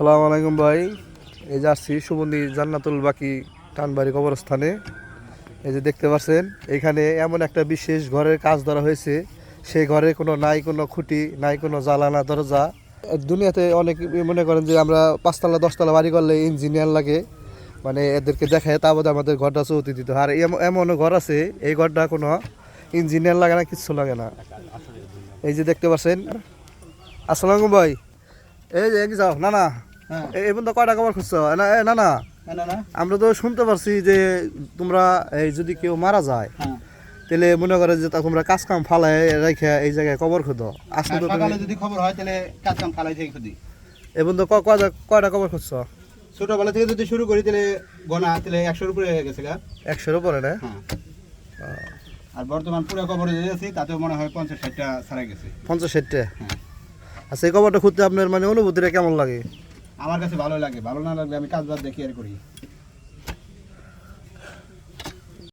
আসসালামু আলাইকুম ভাই। এই যে আসছি সুবন্ধি জান্নাতুল বাকি টানবাড়ি কবরস্থানে। এই যে দেখতে পাচ্ছেন এখানে এমন একটা বিশেষ ঘরের কাজ ধরা হয়েছে। সেই ঘরে নাই কোনো খুঁটি, নাই কোনো জানালা দরজা। দুনিয়াতে অনেক মনে করেন যে আমরা 5 তলা 10 তলা বাড়ি করলে ইঞ্জিনিয়ার লাগে, মানে এদেরকে দেখায় তা বাদে আমাদের ঘরটা চৌতি দিতে হয়। আর এমনও ঘর আছে এই ঘরটা কোনো ইঞ্জিনিয়ার লাগে না, কিচ্ছু লাগে না। এই যে দেখতে পাচ্ছেন। আসসালামু আলাইকুম ভাই। এই যে কি যাও না না, হ্যাঁ। এই পর্যন্ত কয়টা খবর খুঁজছো? না না না, না। আমরা তো শুনতে পারছি যে তোমরা এই যদি কেউ মারা যায় হ্যাঁ। তাহলে মনে করে যে তোমরা কাজ কাম ফালায় রেখে এই জায়গায় কবর খুঁজো। আজকে তো তুমি সকালে যদি খবর হয় তাহলে কাজ কাম ফালাই থেকে খুঁজি। এই পর্যন্ত কয়টা খবর খুঁজছো? ছোটবেলা থেকে যদি শুরু করি তাহলে গোনা তাহলে 100-র উপরে হয়ে গেছে গা। 100-র উপরে না? হ্যাঁ। আর বর্তমান পুরো খবরে যে আছি তাতেও মনে হয় 50-60টা ছাড়া গেছে। 50-60টা? হ্যাঁ। আচ্ছা, এই খবরটা খুঁজতে আপনার মানে অনুভূতিটা কেমন লাগে? আমার কাছে ভালো লাগে, ভালো না লাগলে আমি কাজ বাদ দেখি আর করি।